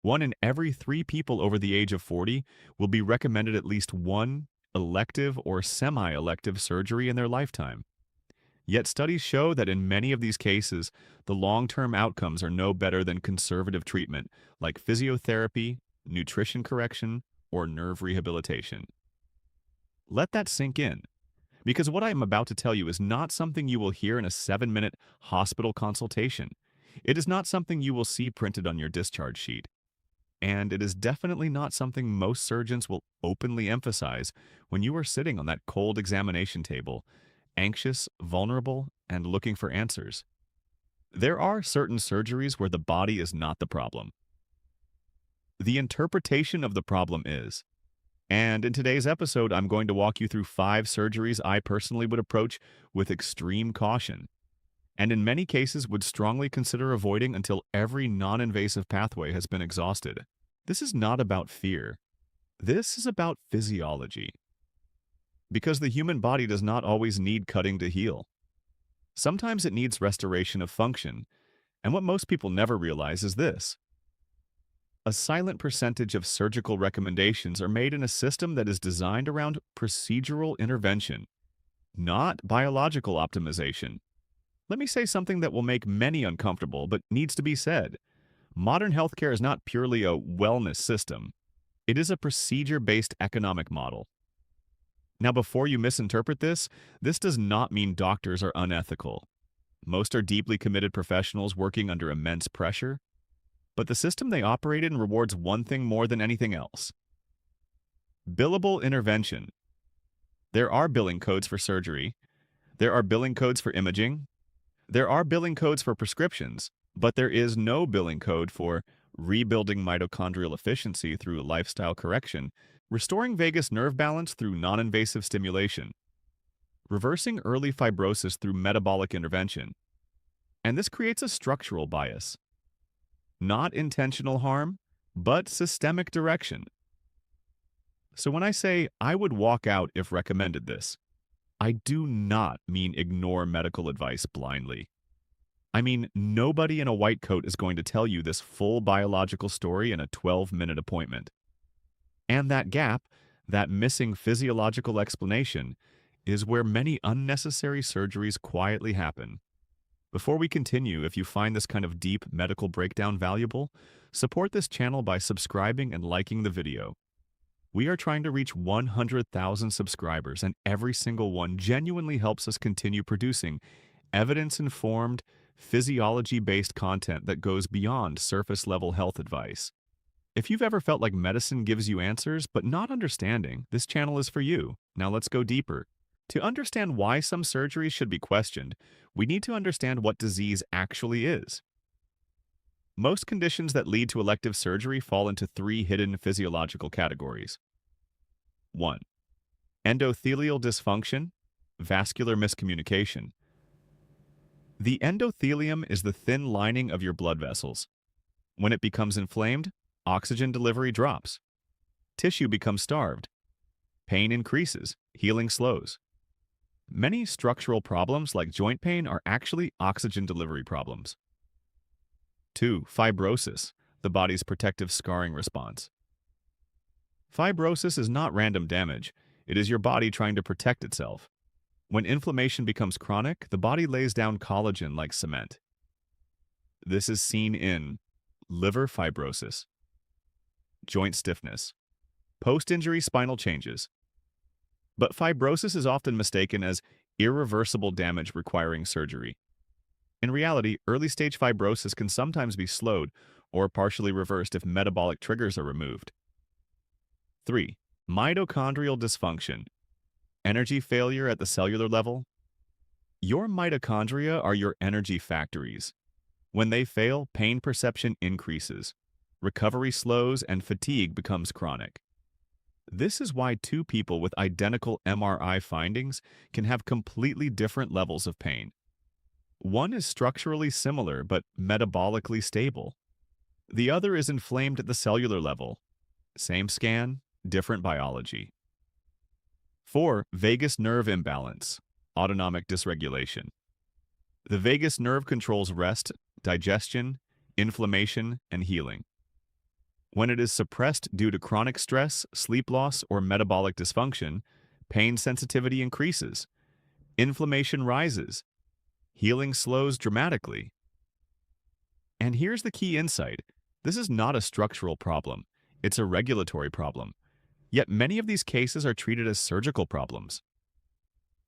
1 in every 3 people over the age of 40 will be recommended at least one elective or semi-elective surgery in their lifetime. Yet studies show that in many of these cases, the long-term outcomes are no better than conservative treatment like physiotherapy, nutrition correction, or nerve rehabilitation. Let that sink in, because what I am about to tell you is not something you will hear in a 7-minute hospital consultation. It is not something you will see printed on your discharge sheet. And it is definitely not something most surgeons will openly emphasize when you are sitting on that cold examination table, anxious, vulnerable, and looking for answers. There are certain surgeries where the body is not the problem. The interpretation of the problem is. And in today's episode, I'm going to walk you through 5 surgeries I personally would approach with extreme caution, and in many cases would strongly consider avoiding until every non-invasive pathway has been exhausted. This is not about fear. This is about physiology. Because the human body does not always need cutting to heal. Sometimes it needs restoration of function, and what most people never realize is this. A silent percentage of surgical recommendations are made in a system that is designed around procedural intervention, not biological optimization. Let me say something that will make many uncomfortable, but needs to be said. Modern healthcare is not purely a wellness system. It is a procedure-based economic model. Now, before you misinterpret this does not mean doctors are unethical. Most are deeply committed professionals working under immense pressure, but the system they operate in rewards one thing more than anything else. Billable intervention. There are billing codes for surgery. There are billing codes for imaging. There are billing codes for prescriptions, but there is no billing code for rebuilding mitochondrial efficiency through lifestyle correction, restoring vagus nerve balance through non-invasive stimulation, reversing early fibrosis through metabolic intervention. And this creates a structural bias. Not intentional harm, but systemic direction. So when I say I would walk out if recommended this, I do not mean ignore medical advice blindly. I mean, nobody in a white coat is going to tell you this full biological story in a 12-minute appointment. And that gap, that missing physiological explanation, is where many unnecessary surgeries quietly happen. Before we continue, if you find this kind of deep medical breakdown valuable, support this channel by subscribing and liking the video. We are trying to reach 100,000 subscribers, and every single one genuinely helps us continue producing evidence-informed, physiology-based content that goes beyond surface-level health advice. If you've ever felt like medicine gives you answers but not understanding, this channel is for you. Now let's go deeper. To understand why some surgeries should be questioned, we need to understand what disease actually is. Most conditions that lead to elective surgery fall into 3 hidden physiological categories. 1. Endothelial dysfunction, vascular miscommunication. The endothelium is the thin lining of your blood vessels. When it becomes inflamed, oxygen delivery drops. Tissue becomes starved. Pain increases, healing slows. Many structural problems like joint pain are actually oxygen delivery problems. 2. Fibrosis, the body's protective scarring response. Fibrosis is not random damage. It is your body trying to protect itself. When inflammation becomes chronic, the body lays down collagen like cement. This is seen in liver fibrosis, joint stiffness, post-injury spinal changes. But fibrosis is often mistaken as irreversible damage requiring surgery. In reality, early-stage fibrosis can sometimes be slowed or partially reversed if metabolic triggers are removed. 3. Mitochondrial dysfunction. Energy failure at the cellular level. Your mitochondria are your energy factories. When they fail, pain perception increases, recovery slows, and fatigue becomes chronic. This is why 2 people with identical MRI findings can have completely different levels of pain. One is structurally similar but metabolically stable. The other is inflamed at the cellular level. Same scan, different biology. 4. Vagus nerve imbalance, autonomic dysregulation. The vagus nerve controls rest, digestion, inflammation, and healing. When it is suppressed due to chronic stress, sleep loss, or metabolic dysfunction, pain sensitivity increases, inflammation rises, healing slows dramatically. And here's the key insight. This is not a structural problem. It's a regulatory problem. Yet many of these cases are treated as surgical problems.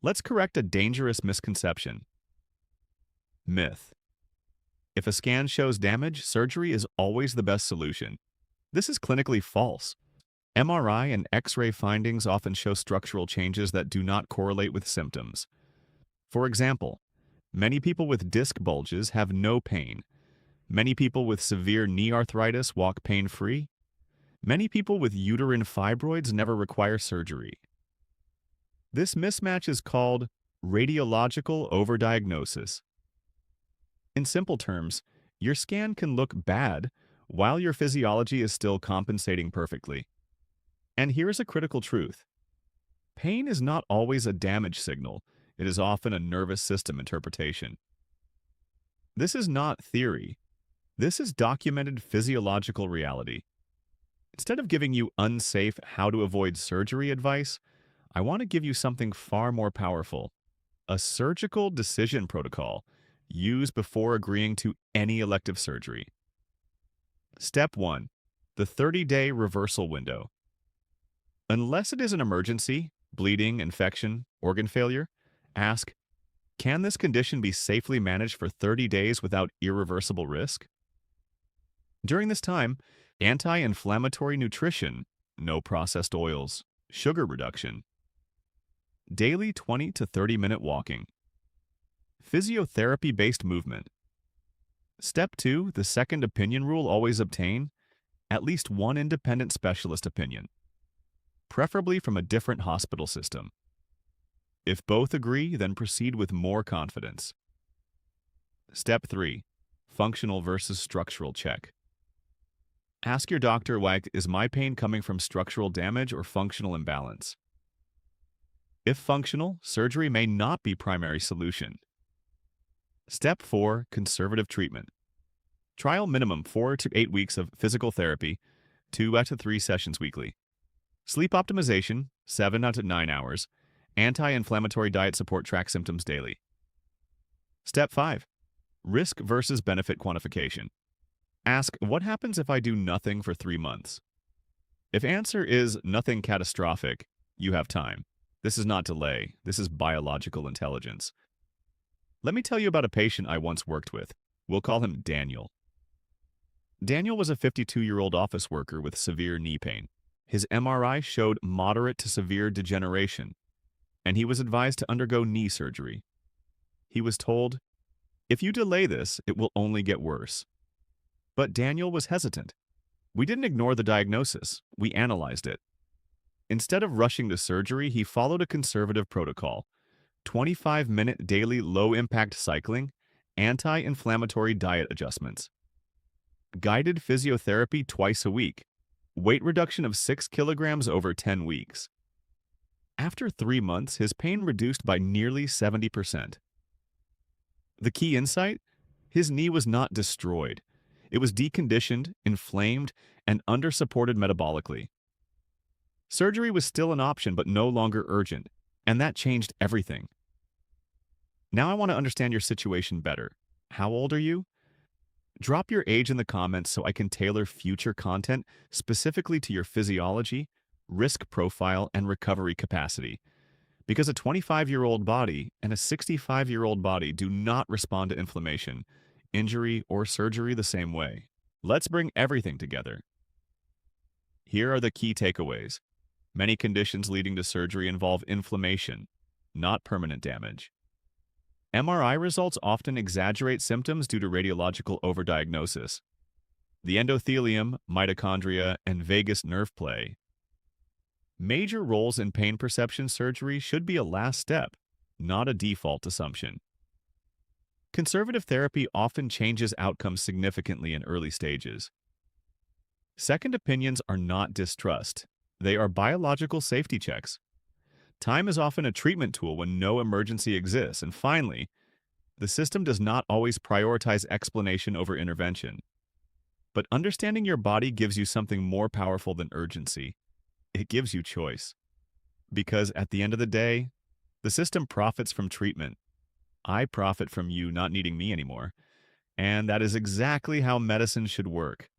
Let's correct a dangerous misconception. Myth. If a scan shows damage, surgery is always the best solution. This is clinically false. MRI and X-ray findings often show structural changes that do not correlate with symptoms. For example, many people with disc bulges have no pain. Many people with severe knee arthritis walk pain-free. Many people with uterine fibroids never require surgery. This mismatch is called radiological overdiagnosis. In simple terms, your scan can look bad while your physiology is still compensating perfectly. And here's a critical truth. Pain is not always a damage signal. It is often a nervous system interpretation. This is not theory. This is documented physiological reality. Instead of giving you unsafe how to avoid surgery advice, I want to give you something far more powerful. A surgical decision protocol used before agreeing to any elective surgery. Step 1. The 30-day reversal window. Unless it is an emergency, bleeding, infection, organ failure, ask, can this condition be safely managed for 30 days without irreversible risk? During this time, anti-inflammatory nutrition, no processed oils, sugar reduction, daily 20 to 30-minute walking, physiotherapy-based movement. Step 2, the second opinion rule, always obtain at least one independent specialist opinion, preferably from a different hospital system. If both agree, then proceed with more confidence. Step 3, functional versus structural check. Ask your doctor, is my pain coming from structural damage or functional imbalance? If functional, surgery may not be primary solution. Step 4, conservative treatment. Trial minimum 4 to 8 weeks of physical therapy, 2 to 3 sessions weekly. Sleep optimization, 7 to 9 hours. Anti-inflammatory diet support, track symptoms daily. Step 5, risk versus benefit quantification. Ask, what happens if I do nothing for 3 months? If answer is nothing catastrophic, you have time. This is not delay. This is biological intelligence. Let me tell you about a patient I once worked with. We'll call him Daniel. Daniel was a 52-year-old office worker with severe knee pain. His MRI showed moderate to severe degeneration, and he was advised to undergo knee surgery. He was told, if you delay this, it will only get worse. But Daniel was hesitant. We didn't ignore the diagnosis. We analyzed it. Instead of rushing to surgery, he followed a conservative protocol: 25-minute daily low-impact cycling, anti-inflammatory diet adjustments, guided physiotherapy twice a week, weight reduction of 6 kilograms over 10 weeks. After 3 months, his pain reduced by nearly 70%. The key insight? His knee was not destroyed. It was deconditioned, inflamed, and under-supported metabolically. Surgery was still an option, but no longer urgent, and that changed everything. Now I want to understand your situation better. How old are you? Drop your age in the comments so I can tailor future content specifically to your physiology, risk profile, and recovery capacity. Because a 25-year-old body and a 65-year-old body do not respond to inflammation, injury, or surgery the same way. Let's bring everything together. Here are the key takeaways. Many conditions leading to surgery involve inflammation, not permanent damage. MRI results often exaggerate symptoms due to radiological overdiagnosis. The endothelium, mitochondria, and vagus nerve play. Major roles in pain perception surgery should be a last step, not a default assumption. Conservative therapy often changes outcomes significantly in early stages. Second opinions are not distrust. They are biological safety checks. Time is often a treatment tool when no emergency exists. And finally, the system does not always prioritize explanation over intervention. But understanding your body gives you something more powerful than urgency. It gives you choice. Because at the end of the day, the system profits from treatment. I profit from you not needing me anymore. And that is exactly how medicine should work.